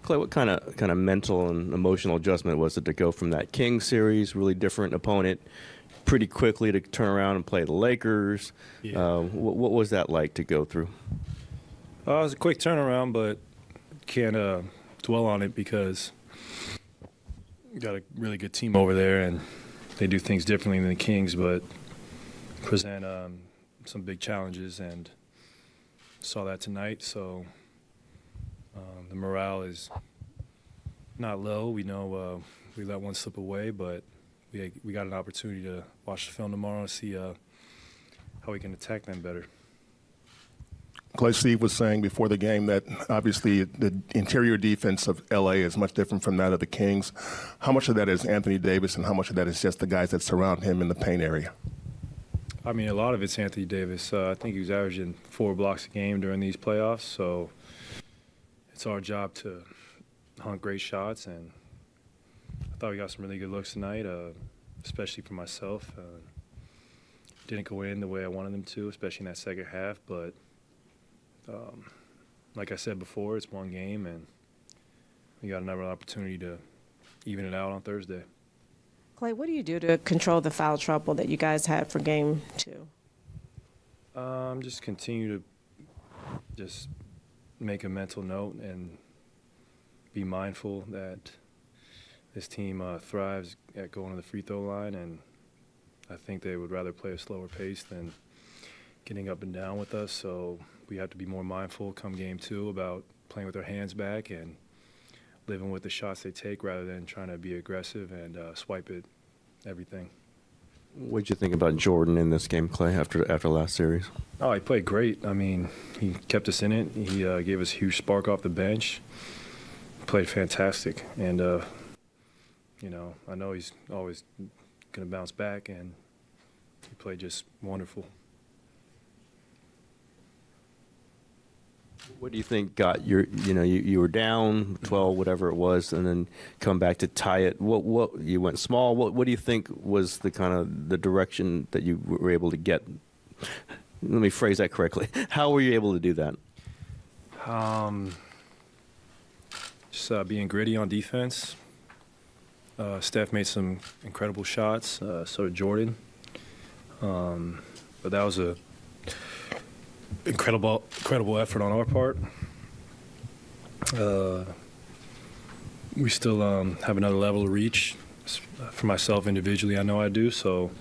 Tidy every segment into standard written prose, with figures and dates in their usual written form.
Klay, what kind of mental and emotional adjustment was it to go from that Kings series, really different opponent, pretty quickly to turn around and play the Lakers? Yeah. What was that like to go through? It was a quick turnaround, but can't dwell on it because we got a really good team over there, and they do things differently than the Kings, but present some big challenges, and saw that tonight. So the morale is not low. We know we let one slip away, but we got an opportunity to watch the film tomorrow and see how we can attack them better. Klay, Steve was saying before the game that obviously the interior defense of L.A. is much different from that of the Kings. How much of that is Anthony Davis and how much of that is just the guys that surround him in the paint area? I mean, a lot of it's Anthony Davis. I think he was averaging 4 blocks a game during these playoffs, so it's our job to hunt great shots, and I thought we got some really good looks tonight, especially for myself. Didn't go in the way I wanted them to, especially in that second half, but like I said before, it's one game, and we got another opportunity to even it out on Thursday. Klay, what do you do to control the foul trouble that you guys had for game 2? Just continue to just make a mental note and be mindful that this team thrives at going to the free throw line, and I think they would rather play a slower pace than getting up and down with us. So we have to be more mindful come game 2 about playing with our hands back and living with the shots they take rather than trying to be aggressive and swipe at everything. What did you think about Jordan in this game, Klay, after last series? Oh, he played great. I mean, he kept us in it. He gave us a huge spark off the bench. Played fantastic. And, I know he's always going to bounce back, and he played just wonderful. What do you think got you were down 12, whatever it was, and then come back to tie it? What you went small? What do you think was the kind of the direction that you were able to get? Let me phrase that correctly. How were you able to do that? Just being gritty on defense. Steph made some incredible shots. So did Jordan. But that was a incredible effort on our part. We still have another level to reach. For myself individually, I know I do, so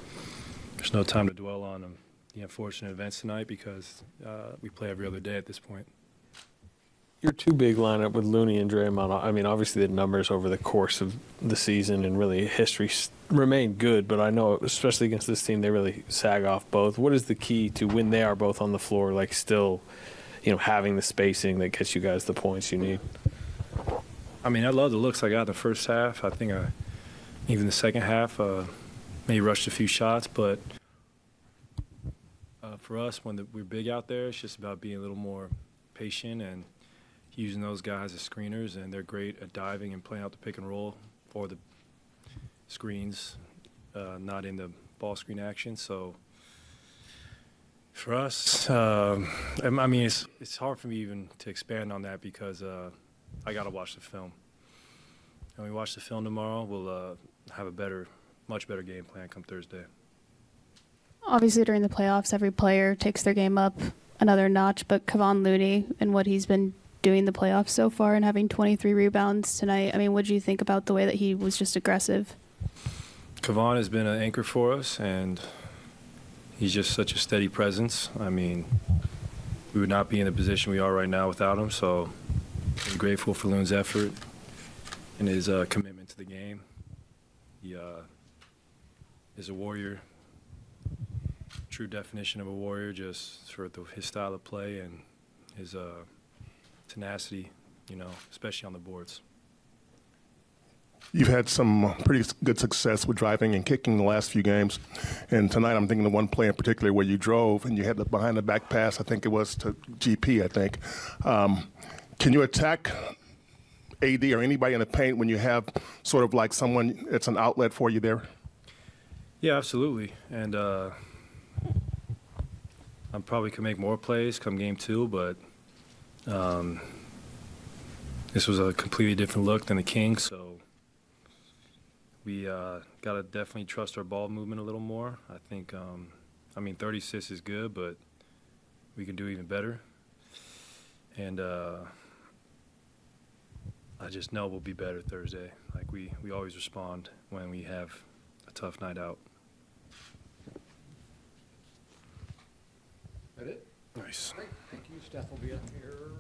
there's no time to dwell on the unfortunate events tonight because we play every other day at this point. Your two big lineup with Looney and Draymond, I mean, obviously the numbers over the course of the season and really history remain good, but I know, especially against this team, they really sag off both. What is the key to when they are both on the floor, like still, having the spacing that gets you guys the points you need? I mean, I love the looks I got in the first half. I think even the second half, maybe rushed a few shots, but for us, when we're big out there, it's just about being a little more patient and using those guys as screeners, and they're great at diving and playing out the pick and roll for the screens, not in the ball screen action. So for us, I mean, it's hard for me even to expand on that because I got to watch the film. When we watch the film tomorrow, we'll have a much better game plan come Thursday. Obviously, during the playoffs, every player takes their game up another notch, but Kevon Looney and what he's been doing the playoffs so far and having 23 rebounds tonight, I mean, what do you think about the way that he was just aggressive? Kevon has been an anchor for us, and he's just such a steady presence. I mean, we would not be in the position we are right now without him, so I'm grateful for Loon's effort and his commitment to the game. He is a warrior, true definition of a warrior, just for his style of play and his tenacity, especially on the boards. You've had some pretty good success with driving and kicking the last few games. And tonight I'm thinking of one play in particular where you drove and you had the behind-the-back pass, I think it was to GP, I think. Can you attack AD or anybody in the paint when you have sort of like someone that's an outlet for you there? Yeah, absolutely. And I probably could make more plays come game 2, but this was a completely different look than the Kings, so we got to definitely trust our ball movement a little more. I think, 30 assists is good, but we can do even better. And I just know we'll be better Thursday. Like we always respond when we have a tough night out. That it? Nice. Great. Thank you. Steph will be up here.